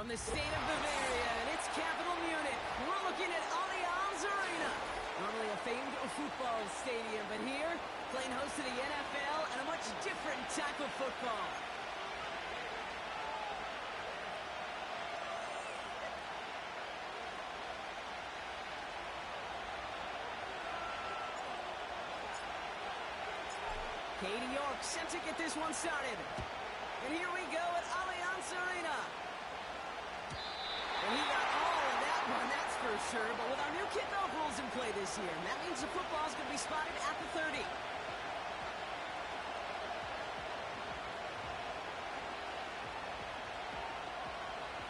From the state of Bavaria and its capital, Munich, we're looking at Allianz Arena. Normally a famed football stadium, but here, playing host to the NFL and a much different type of football. Katie York set to get this one started. And here we go at Allianz Arena. And he got all of that one, that's for sure. But with our new kickoff rules in play this year, that means the football is going to be spotted at the 30.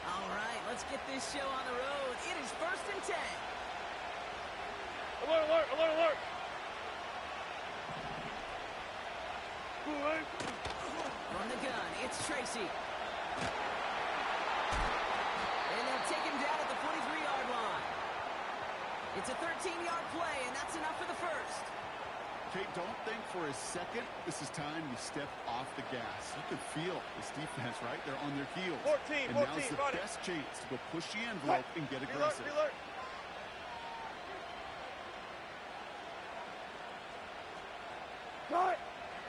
All right, let's get this show on the road. It is 1st and 10. Alert, alert, alert, alert. From the gun, it's Tracy. And they'll take him down at the 43-yard line. It's a 13-yard play, and that's enough for the first. Kate, don't think for a second this is time you step off the gas. You can feel this defense, right? They're on their heels. 14, and now's the best chance to go push the envelope and get aggressive. Be alert, be alert.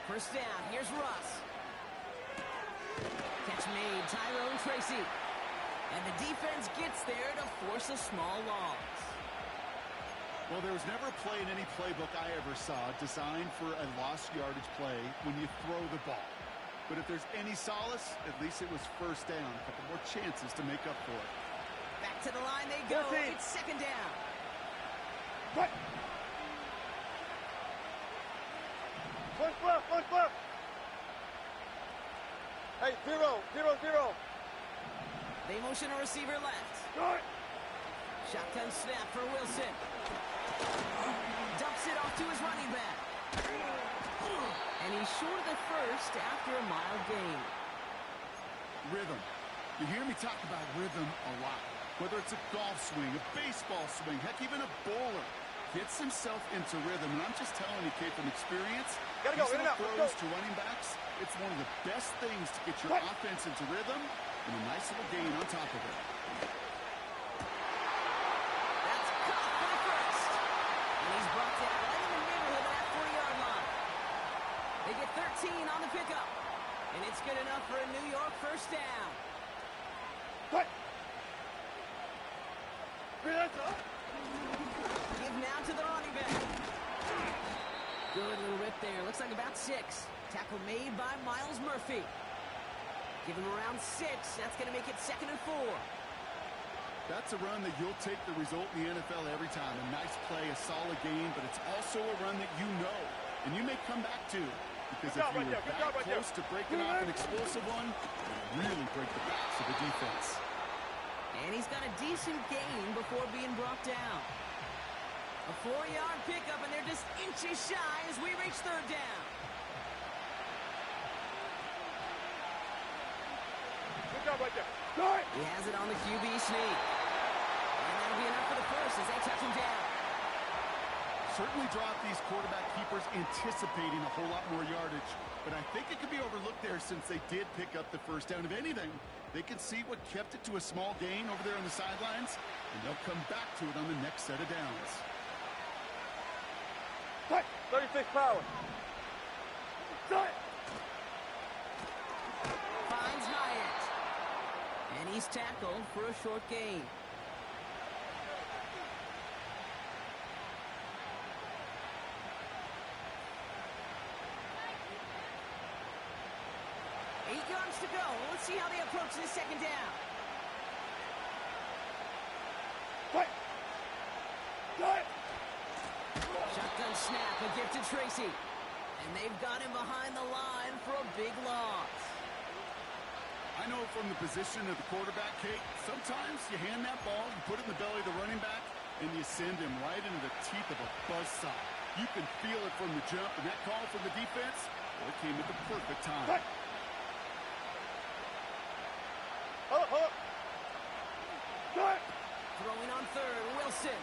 First down, here's Russ. Catch made, Tyrone Tracy. And the defense gets there to force a small loss. Well, there was never a play in any playbook I ever saw designed for a lost yardage play when you throw the ball. But if there's any solace, at least it was first down. A couple more chances to make up for it. Back to the line they go. 14. It's 2nd down. What? One left. Hey, 0, 0, 0. They motion a receiver left. Start. Shotgun snap for Wilson. Dumps it off to his running back. And he's short of the first after a mild gain. Rhythm. You hear me talk about rhythm a lot. Whether it's a golf swing, a baseball swing, heck, even a bowler. Gets himself into rhythm, and I'm just telling you, Kate, from experience, Gotta go, these in and out, throws to running backs, it's one of the best things to get your offense into rhythm and a nice little gain on top of it. That's caught for the first. And he's brought down right in the neighborhood of that 40-yard line. They get 13 on the pickup. And it's good enough for a New York first down. What? That's up. Give now to the running back. Good little rip there. Looks like about 6. Tackle made by Miles Murphy. Give him around 6. That's going to make it 2nd and 4. That's a run that you'll take the result in the NFL every time. A nice play, a solid game, but it's also a run that you know and you may come back to. Because if you were that close to breaking off an explosive one, you really break the backs of the defense. And he's got a decent gain before being brought down. A 4-yard pickup, and they're just inches shy as we reach 3rd down. Good job right there. Start. He has it on the QB sneak. And that'll be enough for the first as they touch him down. Certainly drop these quarterback keepers anticipating a whole lot more yardage, but I think it could be overlooked there since they did pick up the first down. If anything, they can see what kept it to a small gain over there on the sidelines, and they'll come back to it on the next set of downs. 36 power. Start. Finds Hyatt. And he's tackled for a short gain. To go. Let's see how they approach this 2nd down. Fight. Shotgun snap, a gift to Tracy. And they've got him behind the line for a big loss. I know from the position of the quarterback, Kate, sometimes you hand that ball, you put it in the belly of the running back, and you send him right into the teeth of a buzzsaw. You can feel it from the jump, and that call from the defense, well, it came at the perfect time. Fight. Start. Throwing on 3rd, Wilson.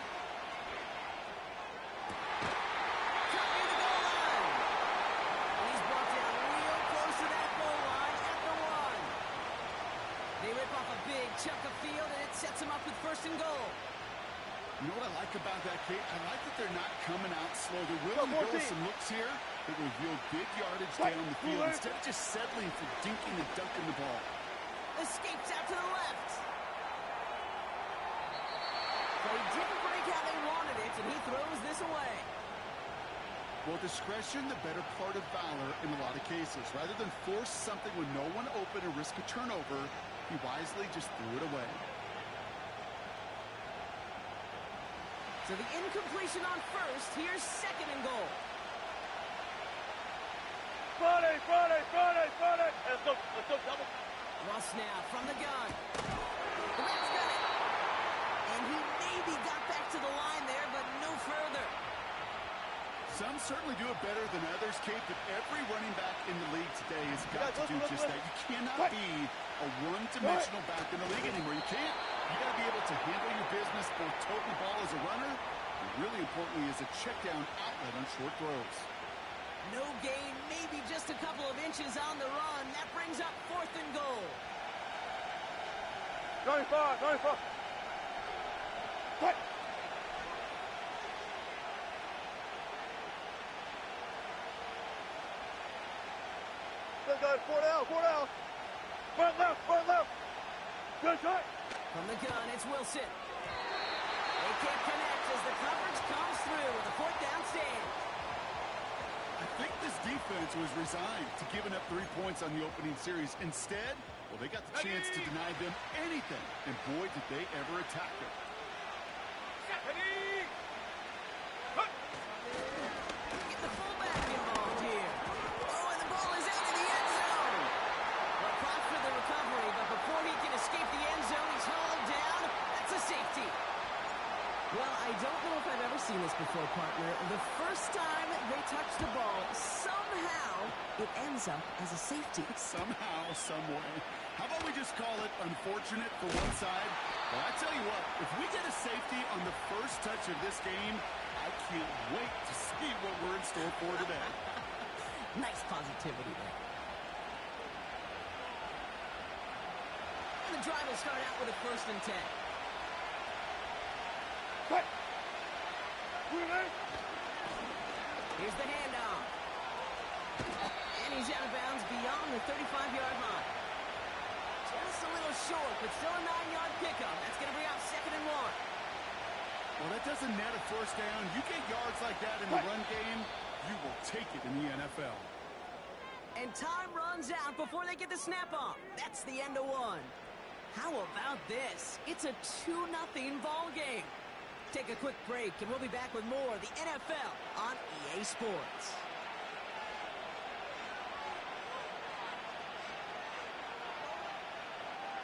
Cut near the goal line. And he's brought down real close to that goal line at the 1. They rip off a big chunk of field, and it sets them up with first and goal. You know what I like about that, Kate? I like that they're not coming out slow. They're willing to go with some looks here that will yield big yardage down the field instead of just settling for dinking and dunking the ball. Escapes out to the left. They didn't break how they wanted it, and he throws this away. Well, discretion, the better part of valor in a lot of cases. Rather than force something with no one open and risk a turnover, he wisely just threw it away. So the incompletion on first. Here's second and goal. Friday! Let's go, double. Russ now from the gun. That's got it. And he maybe got back to the line there, but no further. Some certainly do it better than others, Kate, but every running back in the league today has got to do just that. You cannot be a one-dimensional back in the league anymore. You can't. You got to be able to handle your business, both tote the ball as a runner, and really importantly as a check-down outlet on short throws. No gain, maybe just a couple of inches on the run. That brings up fourth and goal. 95. Fight! Let's go, four down. Front left. Good shot. From the gun, it's Wilson. They can't connect as the coverage comes through with a fourth down stand. I think this defense was resigned to giving up 3 points on the opening series. Instead, well, they got the chance to deny them anything, and boy, did they ever attack them. Get the fullback involved here. Oh, and the ball is out of the end zone. Well, props for the recovery, but before he can escape the end zone, he's hauled down. That's a safety. Well, I don't know if I've ever seen this before, partner. The first time they touch the ball, somehow it ends up as a safety. Somehow, some way. How about we just call it unfortunate for one side? Well, I tell you what, if we get a safety on the first touch of this game, I can't wait to see what we're in store for today. Nice positivity there. And the drive will start out with a 1st and 10. Fight! Here's the handoff. And he's out of bounds beyond the 35-yard line. Just a little short, but still a 9-yard pickup. That's going to bring out 2nd and 1. Well, that doesn't net a first down. You get yards like that in the run game, you will take it in the NFL. And time runs out before they get the snap off. That's the end of 1. How about this? It's a 2-0 ball game. Take a quick break, and we'll be back with more of the NFL on EA Sports.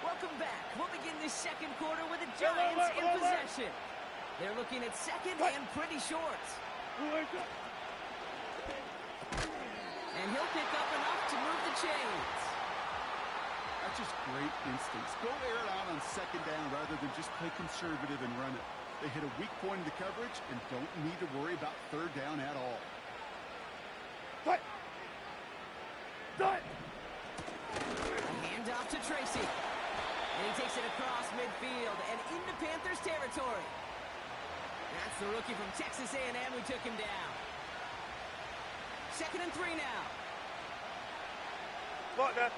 Welcome back. We'll begin this second quarter with the Giants in possession. They're looking at second and pretty short. And he'll pick up enough to move the chains. That's just great instincts. Go air it out on second down rather than just play conservative and run it. They hit a weak point in the coverage and don't need to worry about third down at all. Fight! A handoff to Tracy. And he takes it across midfield and into Panthers territory. That's the rookie from Texas A&M who took him down. 2nd and 3 now. Spot that.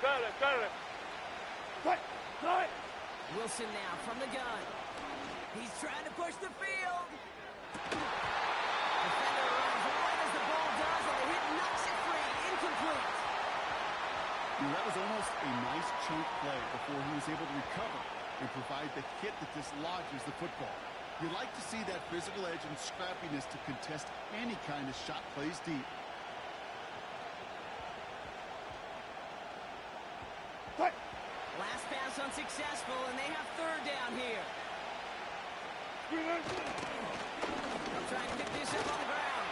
Got it. Fight! Wilson now from the gun. He's trying to push the field. Defender runs right as the ball does, and the hit knocks it free. Incomplete. That was almost a nice chunk play before he was able to recover and provide the hit that dislodges the football. You like to see that physical edge and scrappiness to contest any kind of shot plays deep. Fight! Last pass unsuccessful, and they have third down here. They'll try and pick this up on the ground.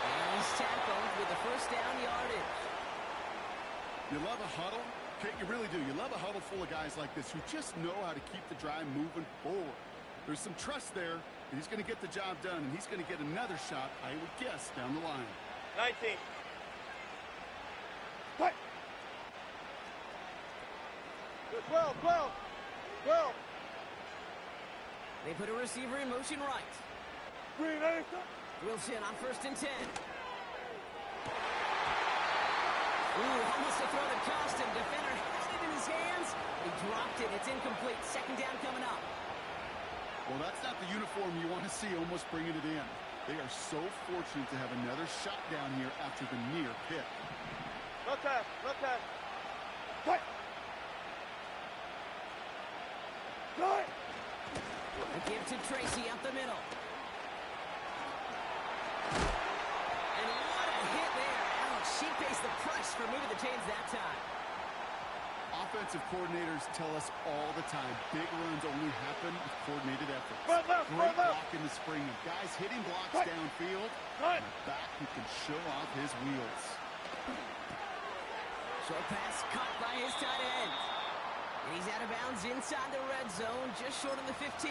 And he's tackled with the first down yardage. You love a huddle? Okay, you really do. You love a huddle full of guys like this who just know how to keep the drive moving forward. There's some trust there. He's going to get the job done, and he's going to get another shot, I would guess, down the line. 19. Fight! 12, 12, 12. They put a receiver in motion right. Green, extra. Wilson on 1st and 10. Ooh, almost a throw that cost him. Defender had it in his hands. He dropped it. It's incomplete. 2nd down coming up. Well, that's not the uniform you want to see almost bringing it in. They are so fortunate to have another shot down here after the near pick. No time, no time. Fight. Fight. A give to Tracy up the middle. And what a hit there. Ouch, she pays the price for moving the chains that time. Offensive coordinators tell us all the time, big runs only happen with coordinated efforts. Great block in the spring of guys hitting blocks downfield, and a back who can show off his wheels. Short pass caught by his tight end. And he's out of bounds inside the red zone, just short of the 15.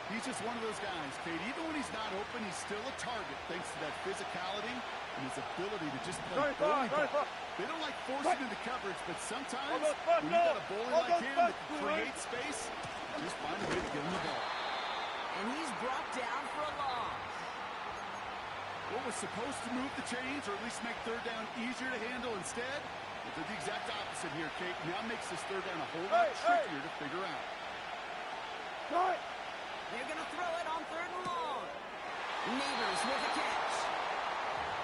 He's just one of those guys, Kate. Even when he's not open, he's still a target thanks to that physicality and his ability to just play bully ball. They don't like forcing into coverage, but sometimes when you've got a bully like him that can create space, just find a way to get him the ball. And he's brought down for a loss. What was supposed to move the chains or at least make 3rd down easier to handle instead? Well, they're the exact opposite here, Kate. Now makes this 3rd down a whole lot trickier to figure out. They're going to throw it on 3rd and long. Neighbors with the catch.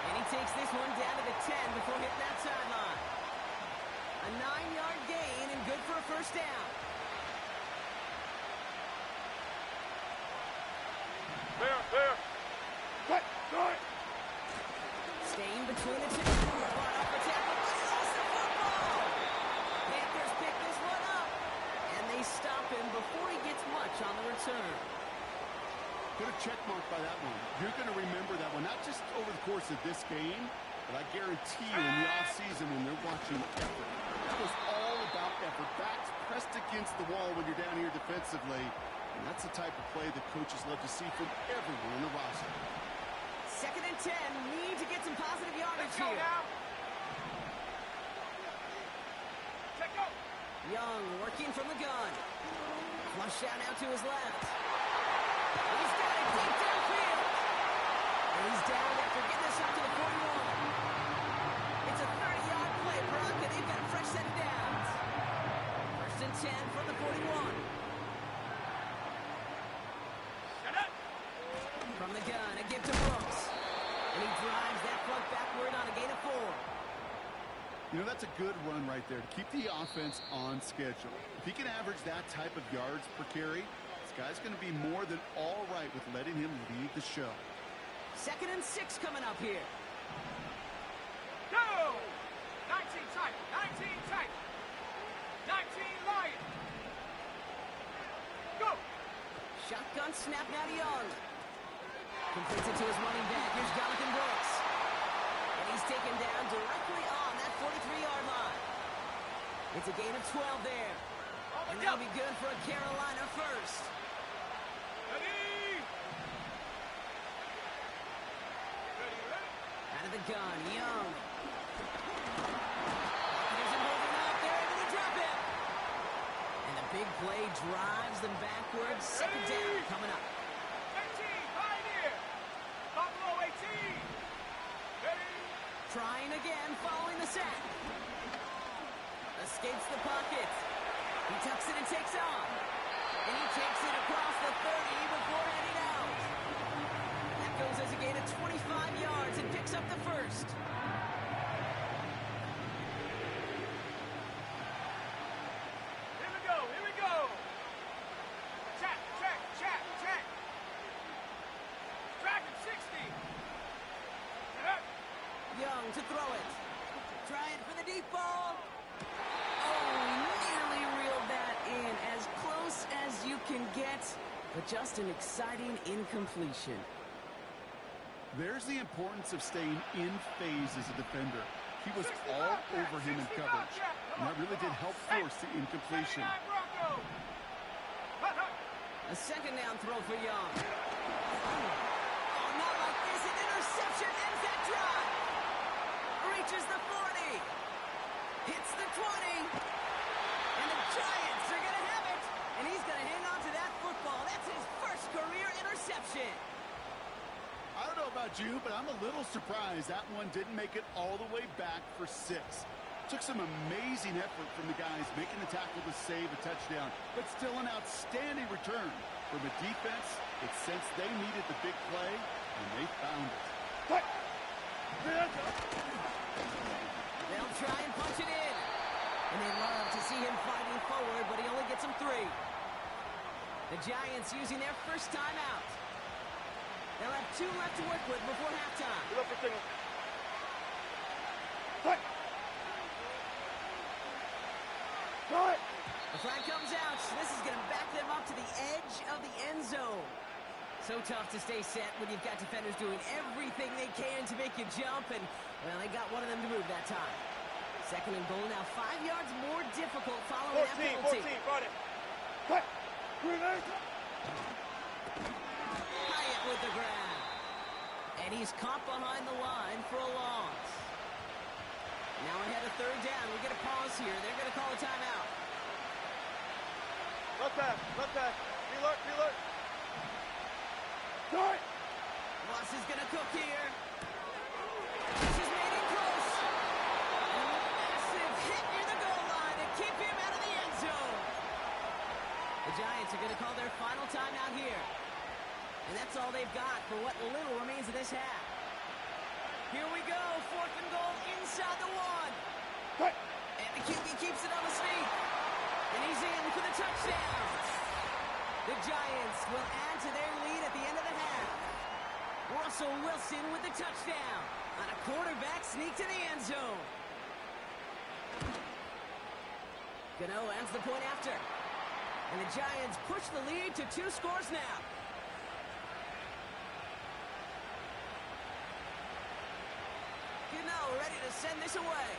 And he takes this one down to the 10 before hitting that sideline. A 9-yard gain and good for a 1st down. There. Fight. Staying between the two. Brought up for tackle, but he lost the football. Panthers pick this one up, and they stop him before he gets much on the return. Put a check mark by that one. You're going to remember that one, not just over the course of this game, but I guarantee you in the offseason when they're watching effort. That was all about effort. Backs pressed against the wall when you're down here defensively, and that's the type of play that coaches love to see from everyone on the roster. 2nd and 10. Need to get some positive yardage here. Now. Check go. Young working from the gun. Flush out now to his left. He's got it deep downfield. And he's down after getting this up to the 41. It's a 30-yard play, Brock, and they've got a fresh set of downs. 1st and 10 from the 41. From the gun, a give to Brooks. And he drives that plug backward on a gain of 4. You know, that's a good run right there to keep the offense on schedule. If he can average that type of yards per carry, this guy's going to be more than all right with letting him lead the show. 2nd and 6 coming up here. Go! 19 tight. 19 Lion. Go! Shotgun snap now to Young. Completes it to his running back. Here's Jonathan Brooks. And he's taken down directly on that 43-yard line. It's a gain of 12 there. And that'll be good for a Carolina 1st. Ready? Out of the gun, Young. There's him moving up. They're able to drop it. And the big play drives them backwards. 2nd down coming up. 18, Pioneer. Buffalo 18. Ready? Trying again, following the sack. Escapes the pocket. He tucks it and takes off. And he takes it across the 30 before heading out. That goes as a gain of 25 yards and picks up the 1st. Here we go. Check. Dragon 60. Young to throw it. Trying for the deep ball. Oh, nearly reeled that in. As close as you can get, but just an exciting incompletion. There's the importance of staying in phase as a defender. He was all over him in coverage, and that really did help force the incompletion. A 2nd down throw for Young. Oh, not like this. An interception ends that drive. Reaches the 40. Hits the 20. about you, but I'm a little surprised that one didn't make it all the way back for 6. Took some amazing effort from the guys making the tackle to save a touchdown, but still an outstanding return. From a defense, it sensed they needed the big play, and they found it. They'll try and punch it in. And they love to see him fighting forward, but he only gets them 3. The Giants using their first timeout. They'll have 2 left to work with before halftime. The flag comes out. This is going to back them up to the edge of the end zone. So tough to stay set when you've got defenders doing everything they can to make you jump, and, well, they got one of them to move that time. 2nd and goal now, 5 yards more difficult following that penalty. 14, run it. Hyatt with the grab. And he's caught behind the line for a loss. Now ahead of 3rd down. We get a pause here. They're going to call a timeout. Left pass. Alert. Moss is going to cook here. This has made it close. And a massive hit near the goal line to keep him out of the end zone. The Giants are going to call their final timeout here. And that's all they've got for what little remains of this half. Here we go. 4th and goal inside the 1. And the QB keeps it on the sneak. And he's in for the touchdown. The Giants will add to their lead at the end of the half. Russell Wilson with the touchdown on a quarterback sneak to the end zone. Gano ends the point after. And the Giants push the lead to 2 scores now. Gano ready to send this away.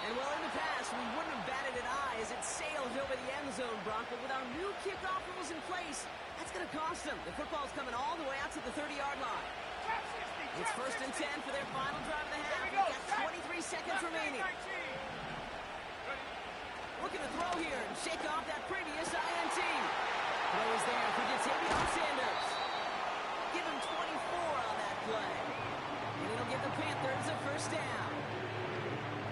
And well, in the past, we wouldn't have batted an eye as it sailed over the end zone, Brock. But with our new kickoff rules in place, that's going to cost them. The football's coming all the way out to the 30-yard line. It's 1st and 10 for their final drive of the half. We've got 23 seconds remaining. Looking to throw here and shake off that previous INT. Throw is there for Jatavion Sanders. Give him 24 on that play. And it'll give the Panthers a 1st down.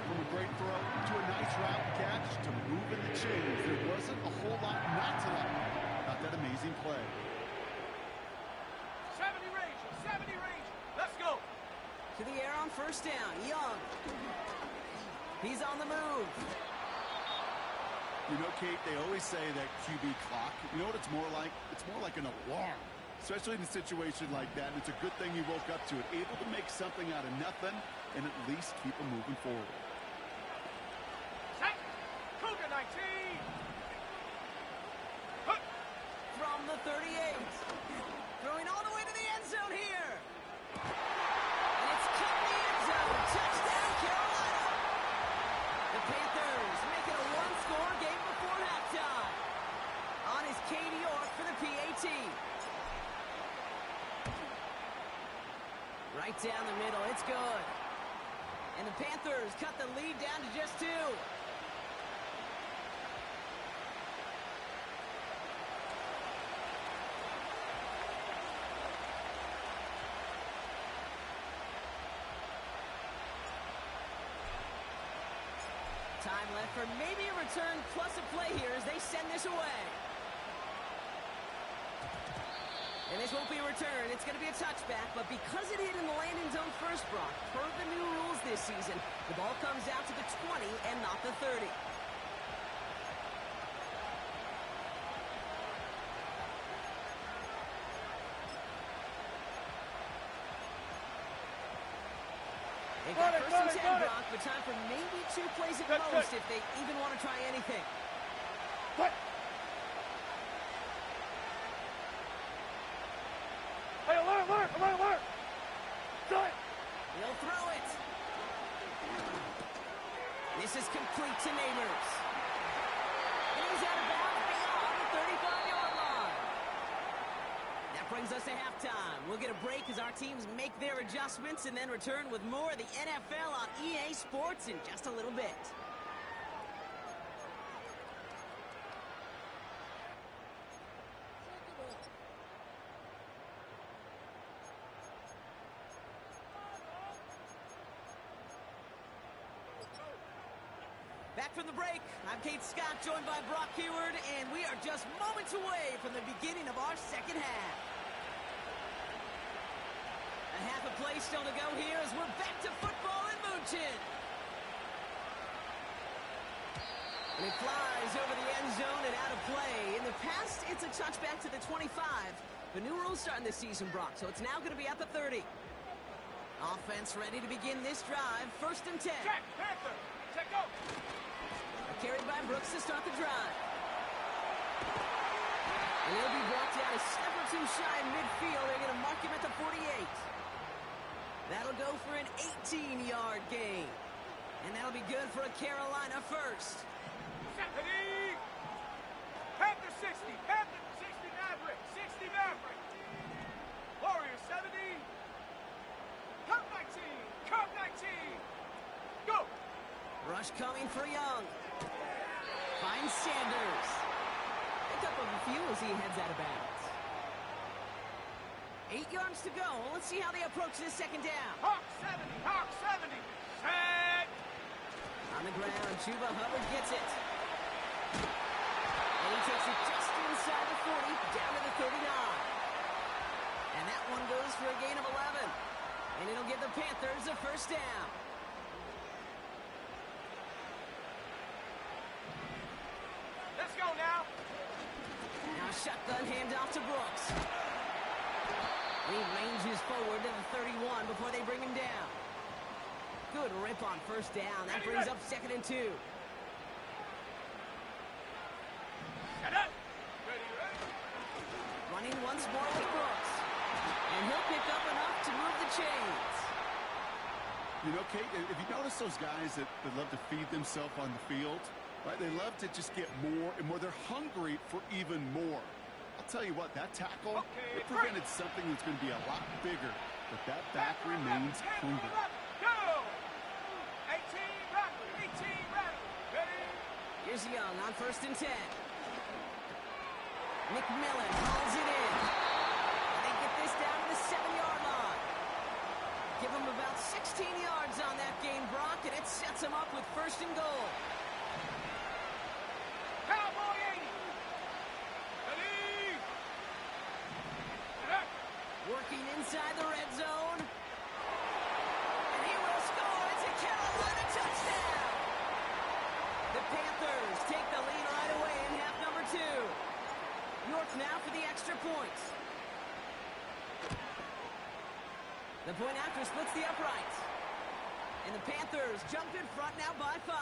From a great throw to a nice route catch to moving the chains, there wasn't a whole lot not to like about that amazing play. 70 range. Let's go. To the air on 1st down. Young. He's on the move. You know, Kate, they always say that QB clock. You know what it's more like? It's more like an alarm, especially in a situation like that. And it's a good thing you woke up to it, able to make something out of nothing and at least keep them moving forward. Cougar 19. From the 38. Throwing all the way to the end zone here. And it's cut in the end zone. Touchdown, Carolina. The Panthers make it a 1-score game before halftime. On is Katie York for the PAT. Right down the middle. It's good. And the Panthers cut the lead down to just 2. Time left for maybe a return plus a play here as they send this away. And this won't be a return. It's going to be a touchback, but because it hit in the landing zone first, Brock, per the new rules this season, the ball comes out to the 20 and not the 30. They got 1st and 10, Brock, but time for maybe 2 plays at most if they even want to try anything. Hey, alert! He'll throw it. This is complete to Neighbors. And he's out of bounds beyond the 35-yard line. That brings us to halftime. We'll get a break as our teams make their adjustments and then return with more of the NFL on EA Sports in just a little bit. Back from the break, I'm Kate Scott, joined by Brock Keyword, and we are just moments away from the beginning of our second half. A half a play still to go here as we're back to football in München. And it flies over the end zone and out of play. In the past, it's a touchback to the 25. The new rules starting this season, Brock, so it's now going to be at the 30. Offense ready to begin this drive. 1st and 10. Check, Panther. Check, go. Carried by Brooks to start the drive. And he'll be brought down a step or two shy in midfield. They're going to mark him at the 48. That'll go for an 18-yard gain. And that'll be good for a Carolina first. 70. Panther 60. Panther 60 Maverick. 60 Maverick. Warrior 70. Cup 19. Cup 19. Go. Rush coming for Young. Finds Sanders. Pick up a few as he heads out of bounds. 8 yards to go. Let's see how they approach this second down. Hawk 70. Hawk 70. Set. On the ground, Chuba Hubbard gets it. And he takes it just inside the 40, down to the 39. And that one goes for a gain of 11. And it'll give the Panthers a first down. Let's go now. Now shotgun handoff to Brooks. And he ranges forward to the 31 before they bring him down. Good rip on first down. That brings up 2nd and 2. Set up. Ready, ready. Running once more with Brooks. And he'll pick up enough to move the chains. You know, Kate, if you notice those guys that love to feed themselves on the field, right? They love to just get more and more. They're hungry for even more. I'll tell you what, that tackle, it prevented something that's going to be a lot bigger. But that back remains hungry. Go! 18 rattle. 18 rattle. Ready? Here's Young on 1st and 10. McMillan hauls it in. And they get this down to the 7-yard line. Give them about 16 yards on that gain, Brock, and it sets them up with 1st and goal. Cowboy 80. Ready? Set up. Working inside the red zone. And he will score. It's a Carolina touchdown. The Panthers take the lead right away in half number 2. York now for the extra points. The point after splits the uprights. And the Panthers jump in front now by 5.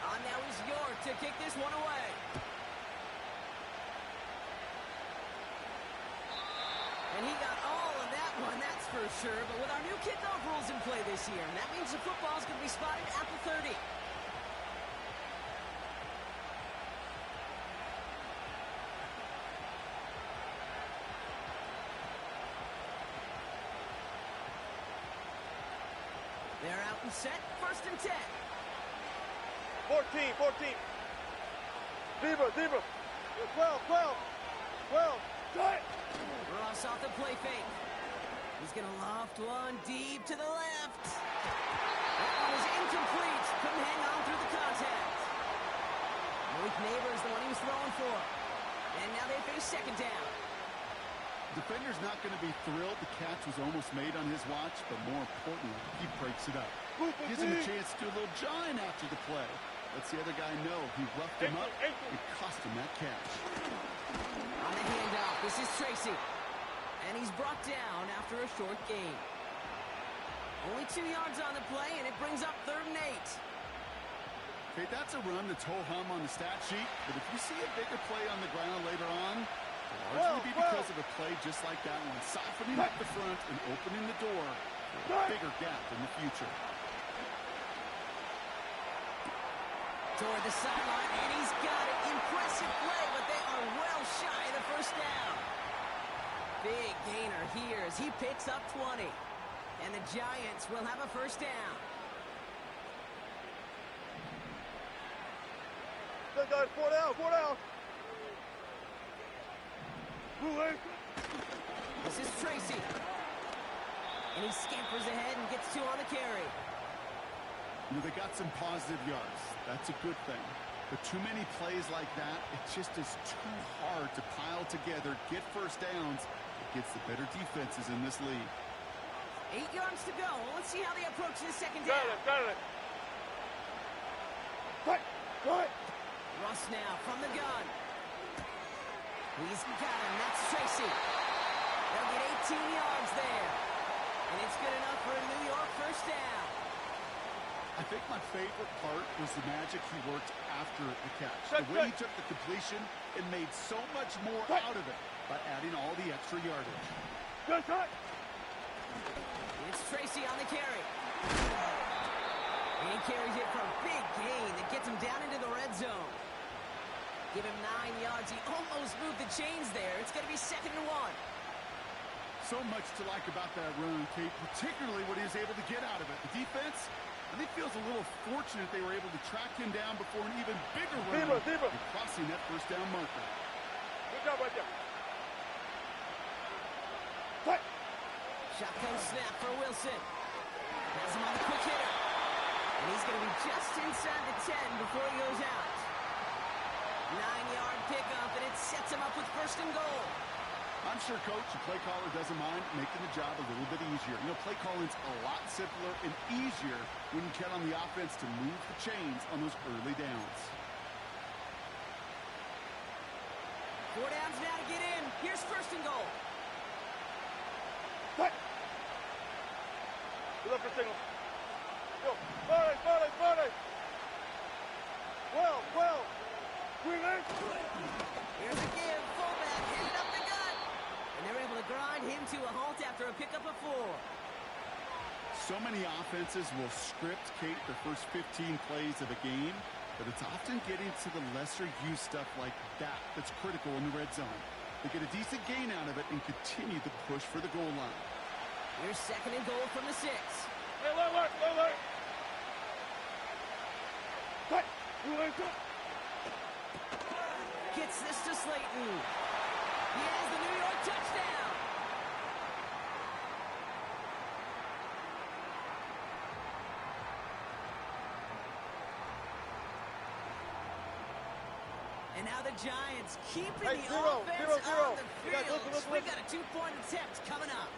On now is York to kick this one away. And he got all of that one, that's for sure. But with our new kickoff rules in play this year, and that means the football's going to be spotted at the 30. They're out and set. 1st and 10. 14, 14. Zebra, zebra. 12, 12. 12. Cut. Ross off the play fake. He's going to loft one deep to the left. That one was incomplete. Couldn't hang on through the contact. Malik Neighbors, the one he was throwing for. And now they face 2nd down. Defender's not going to be thrilled the catch was almost made on his watch, but more importantly, he breaks it up. Gives him a chance to do a little jawing after the play. Lets the other guy know he roughed him up and cost him that catch. On the handoff, this is Tracy. And he's brought down after a short gain. Only 2 yards on the play, and it brings up 3rd and 8. Okay, that's a run that's ho-hum on the stat sheet, but if you see a bigger play on the ground later on, it'll largely be because of a play just like that one, softening up the front and opening the door for a bigger gap in the future. Toward the sideline, and he's got it. Impressive play, but they are well shy of the 1st down. Big gainer here as he picks up 20. And the Giants will have a 1st down. Good guys, 4 down, 4 down. Moving. This is Tracy. And he scampers ahead and gets 2 on the carry. You know, they got some positive yards. That's a good thing. But too many plays like that, it just is too hard to pile together, get first downs against the better defenses in this league. 8 yards to go. Well, let's see how they approach this second down. Got it. Right. Russ now from the gun. He's got him. That's Tracy. They'll get 18 yards there. And it's good enough for a New York first down. I think my favorite part was the magic he worked after the catch. Good, The way he good. took the completion and made so much more out of it by adding all the extra yardage. Good shot. It's Tracy on the carry. And he carries it for a big gain that gets him down into the red zone. Give him 9 yards. He almost moved the chains there. It's going to be 2nd and 1. So much to like about that run, Kate, particularly what he was able to get out of it. The defense, I think, feels a little fortunate they were able to track him down before an even bigger run Deeper. and crossing that first down marker. Good job right there. Shotgun snap for Wilson. Has him on the quick hitter. And he's going to be just inside the 10 before he goes out. 9-yard pickup, and it sets him up with 1st and goal. I'm sure, Coach, the play caller doesn't mind making the job a little bit easier. You know, play calling's a lot simpler and easier when you count on the offense to move the chains on those early downs. 4 downs now to get in. Here's 1st and goal. Good luck for signal. Go. Body. Well. Green. Here's a give. Fullback headed up the gut. And they're able to grind him to a halt after a pickup of 4. So many offenses will script, Kate, the first 15 plays of a game, but it's often getting to the lesser-used stuff like that that's critical in the red zone. They get a decent gain out of it and continue the push for the goal line. Here's 2nd and goal from the 6. Hey, low alert. Gets this to Slayton. He has the New York touchdown. And now the Giants keeping the offense on the field. We've got a 2-point attempt coming up.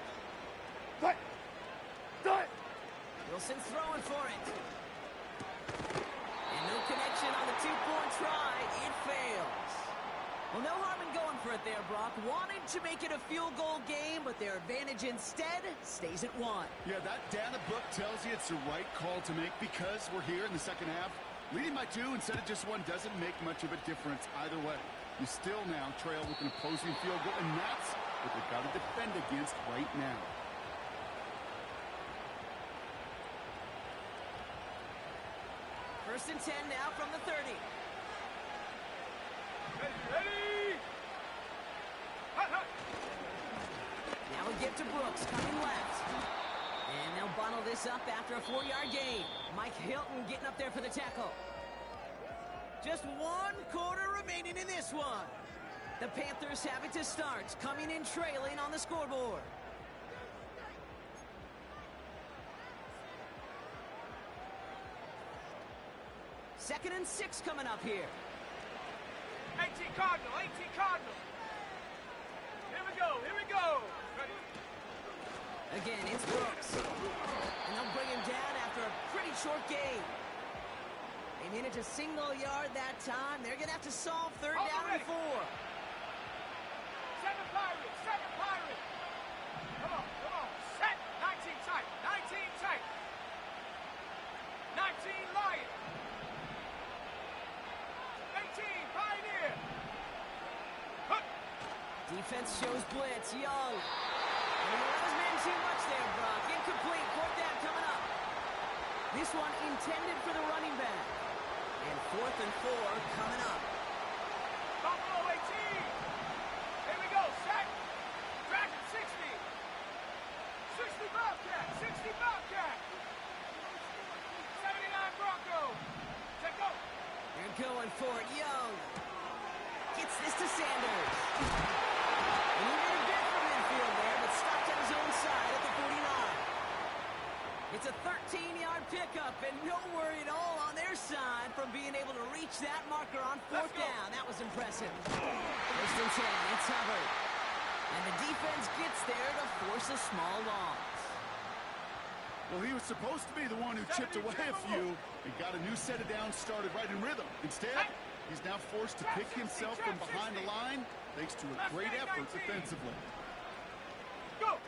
Wilson's throwing for it. And no connection on the 2-point try. It fails. Well, no harm in going for it there, Brock. Wanted to make it a field goal game, but their advantage instead stays at 1. Yeah, that data book tells you it's the right call to make because we're here in the second half. Leading by 2 instead of just 1 doesn't make much of a difference either way. You still now trail with an opposing field goal, and that's what they've got to defend against right now. First and 10 now from the 30. Ready. Now we get to Brooks coming left. And they'll bundle this up after a 4-yard gain. Mike Hilton getting up there for the tackle. Just 1 quarter remaining in this one. The Panthers have it to start, coming in trailing on the scoreboard. Second and 6 coming up here. 18 Cardinal. Here we go. Ready. Again, it's Brooks. And they'll bring him down after a pretty short gain. They managed a single yard that time. They're going to have to solve 3rd down and 4. 7 Pirates. Come on. Set. 19 tight. 19 Lion. 18 Pioneer. Defense shows blitz. Young. And he let his man too much there, Brock. Incomplete. 4th down coming up. This one intended for the running back. And 4th and 4 coming up. Buffalo 18. Here we go. Set. Dragon 60. 60 Bobcat. 79 Bronco. Check go. They're going for it. Young gets this to Sanders. And he made a bit from midfield there, but stopped at his own side at the 49. It's a 13-yard pickup, and no worry at all on their side from being able to reach that marker on fourth down. That was impressive. First and 10, it's Hubbard. And the defense gets there to force a small loss. Well, he was supposed to be the one who chipped away a few and got a new set of downs started right in rhythm. Instead, he's now forced to pick himself from behind the line thanks to a great effort defensively. Go!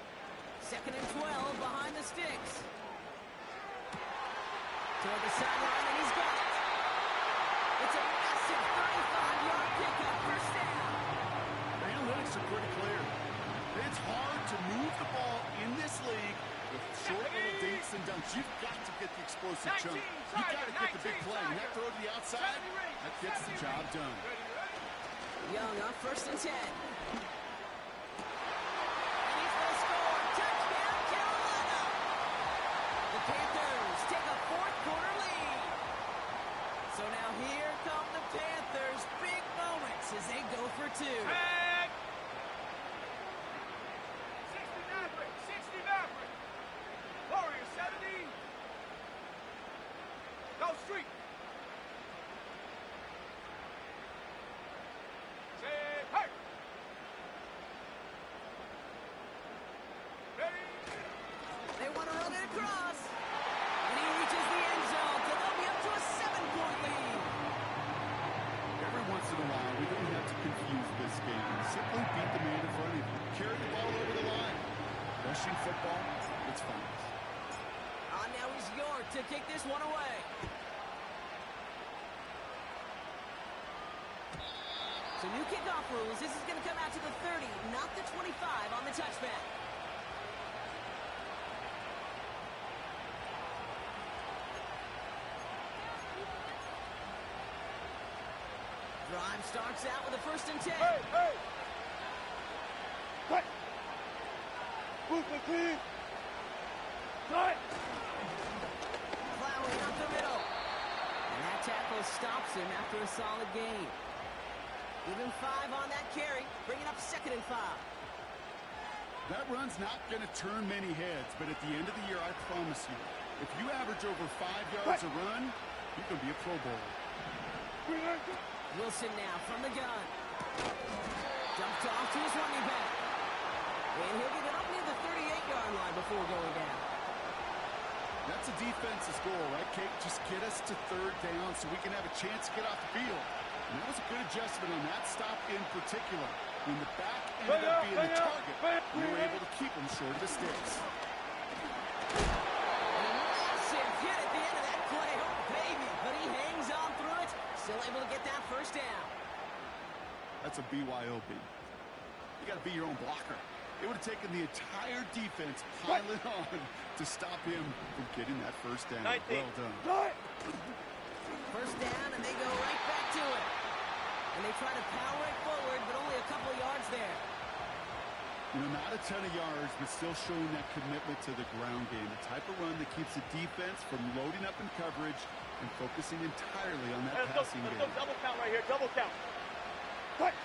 Second and 12 behind the sticks. Toward the sideline, and he's got it. It's a massive 35-yard pickup, first down. The analytics are pretty clear. It's hard to move the ball in this league with short little dinks and dunks. You've got to get the explosive chunk. You've got to get the big play. And that throw to the outside, that gets the job done. Young on first and 10. And he's going to score. Touchdown, Carolina. The Panthers take a fourth-quarter lead. So now here come the Panthers. Big moments as they go for two. 60 Warriors 70. Go street. Say hey. Ready. They want to run it across. And he reaches the end zone. So they'll be up to a 7-point lead. Every once in a while, we don't have to confuse this game. Simply beat the man in front of you. Carry the ball over the line. Rushing football, it's fun. Now is York to kick this one away. So new kickoff rules. This is going to come out to the 30, not the 25 on the touchback. Drive starts out with a first and 10. Hey, hey. Cut. Move the team. Cut. Plowing up the middle. And that tackle stops him after a solid gain. Give him 5 on that carry, bringing up second and 5. That run's not going to turn many heads, but at the end of the year, I promise you, if you average over 5 yards a run, you can be a Pro Bowler. Wilson now from the gun. Dumped off to his running back. And he'll get it up near the 38-yard line before going down. That's a defense's goal, right, Kate? Just get us to third down so we can have a chance to get off the field. And that was a good adjustment on that stop in particular. When the back ended up being the target, we were able to keep him short of the sticks. Massive hit at the end of that play. Oh, baby. But he hangs on through it. Still able to get that first down. That's a BYOB. You got to be your own blocker. It would have taken the entire defense piling on to stop him from getting that first down. 19. Well done. First down, and they go right back to it. And they try to power it forward, but only a couple of yards there. You know, not a ton of yards, but still showing that commitment to the ground game. The type of run that keeps the defense from loading up in coverage and focusing entirely on that passing game. Let's go double count right here. Double count. Cut.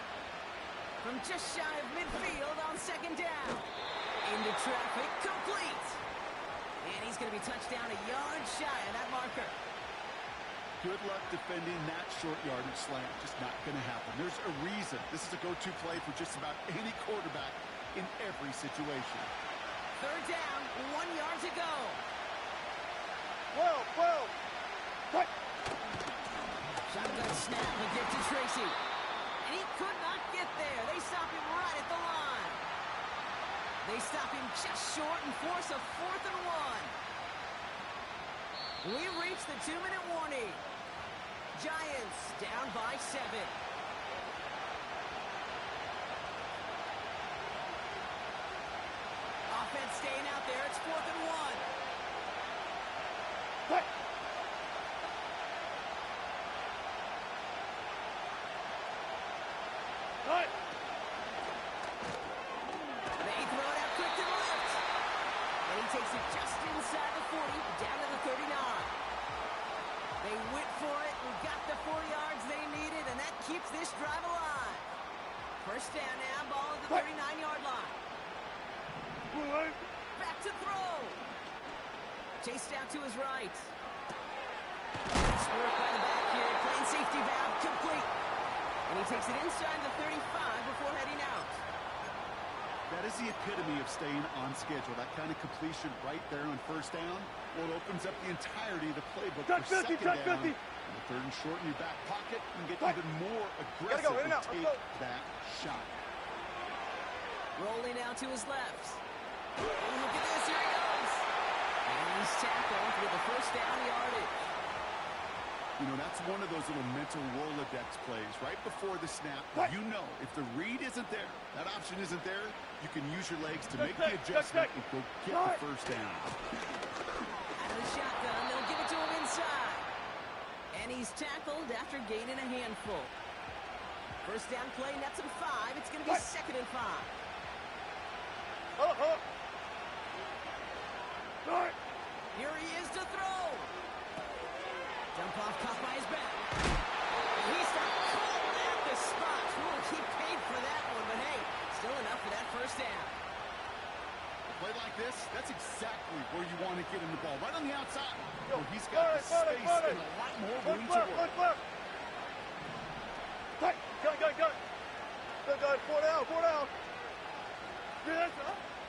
From just shy of midfield on second down. Into traffic, complete. And he's going to be touched down a yard shy of that marker. Good luck defending that short yardage slant. Just not going to happen. There's a reason. This is a go-to play for just about any quarterback in every situation. Third down, 1 yard to go. 12. Cut. Shotgun snap, a give to Tracy. And he could not get there. They stop him right at the line. They stop him just short and force a 4th and 1. We've reached the 2-minute warning. Giants down by 7. Offense staying out there. It's 4th and 1. Cut. Cut. They throw it out quick to the left. And he takes it just inside the 40, down to the 39. They went for it and got the 4 yards they needed, and that keeps this drive alive. First down now, ball at the 39-yard line. Back to throw. Chased out to his right. Swerved by the back here, playing safety valve, complete. And he takes it inside the 35 before heading out. That is the epitome of staying on schedule. That kind of completion right there on first down. Well, it opens up the entirety of the playbook for second down. And the third and short in your back pocket, and get even more aggressive and take that shot. Rolling out to his left. Oh, look at this, here he goes. And he's tackled with the first down yardage. You know, that's one of those little mental Rolodex plays. Right before the snap, you know if the read isn't there, that option isn't there, you can use your legs to make the adjustment and go get the first down. Out of the shotgun, they'll give it to him inside. And he's tackled after gaining a handful. First down play, nets him 5. It's going to be 2nd and 5. Here he is to throw. Jump off, caught by his back. He started cold at the spot. He paid for that one, but hey, still enough for that first down. A play like this, that's exactly where you want to get him the ball. Right on the outside, where he's got the space and a lot more room to work. Go, 4 down.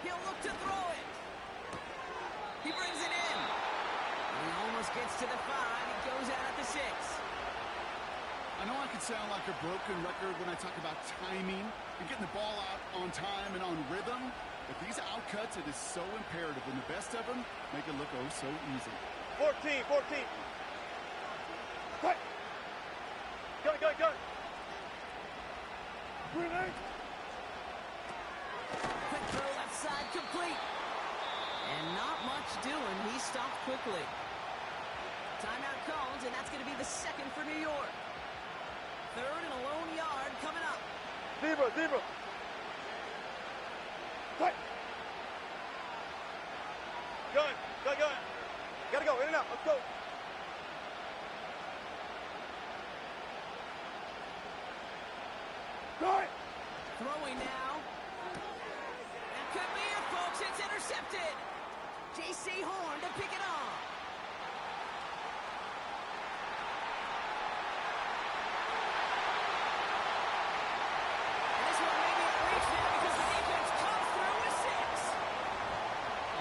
He'll look to throw it. He brings it in. He almost gets to the 5. He goes out at the 6. I know I can sound like a broken record when I talk about timing and getting the ball out on time and on rhythm, but these outcuts, it is so imperative, and the best of them make it look oh so easy. 14. Go. Grenade. Quick throw left side, complete. And not much doing. He stopped quickly. Timeout called, and that's going to be the 2nd for New York. 3rd and a lone yard coming up. Zebra. Go. Gotta go, in and out, let's go. Throwing now. That could be it, folks. It's intercepted. J.C. Horn to pick it off. And this one may be a reach now because the defense comes through with 6.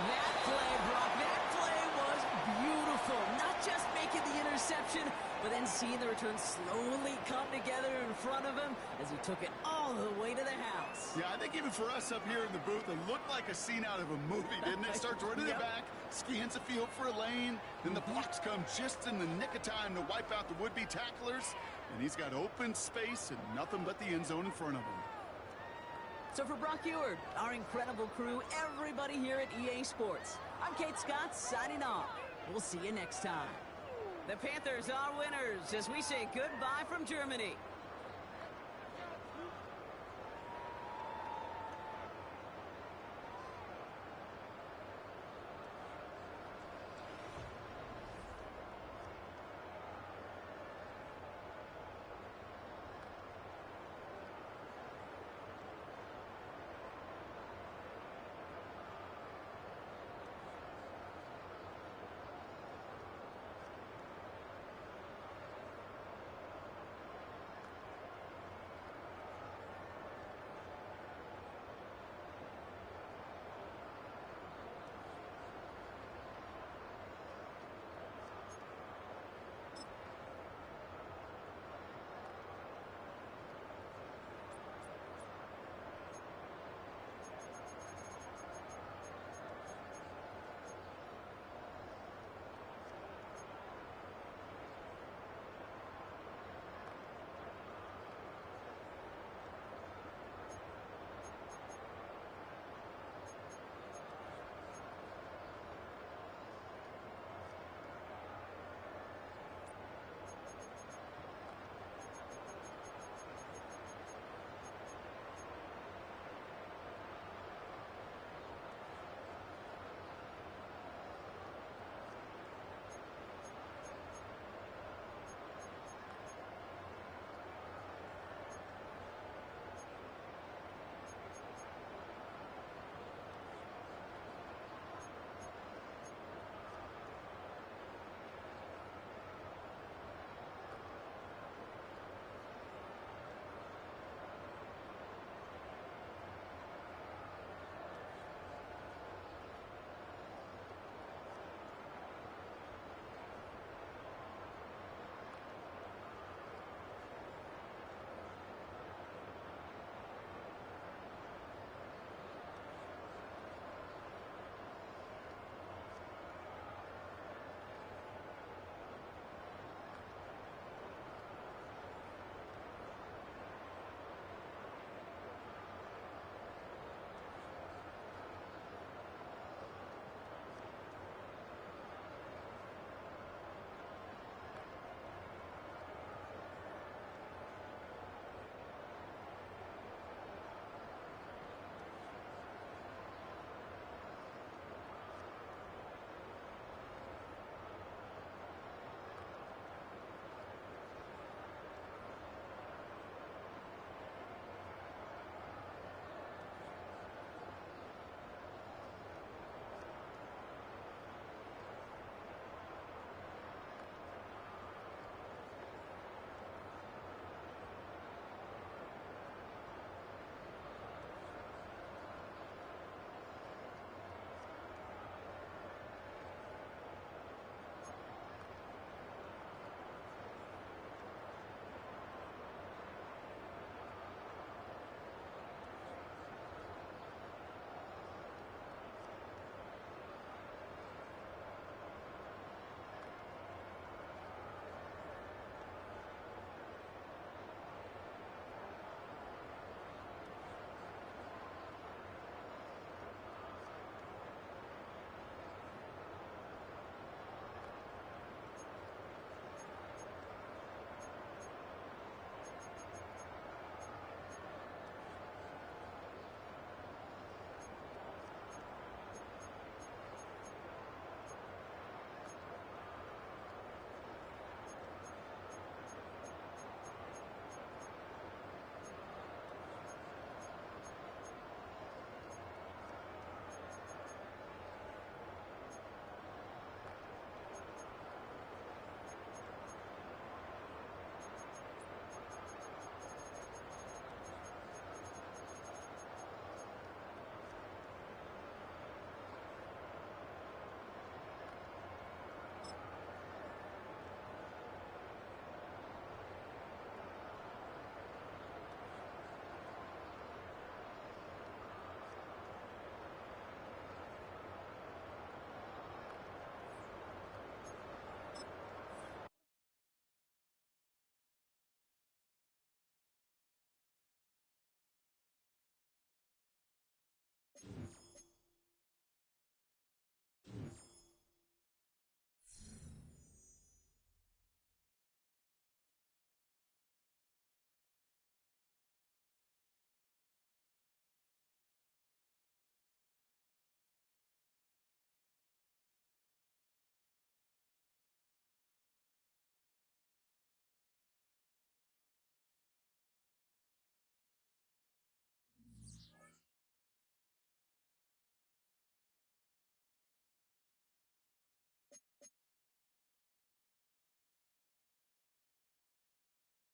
That play, Brock, that play was beautiful. Not just making the interception, but then seeing the return slowly come together in front of him as he took it all the way to the house. Yeah, I think even for us up here in the booth, it looked like a scene out of a movie, didn't it? Starts running it back, scans the field for a lane, then the blocks come just in the nick of time to wipe out the would-be tacklers, and he's got open space and nothing but the end zone in front of him. So for Brock Eward, our incredible crew, everybody here at EA Sports, I'm Kate Scott signing off. We'll see you next time. The Panthers are winners as we say goodbye from Germany.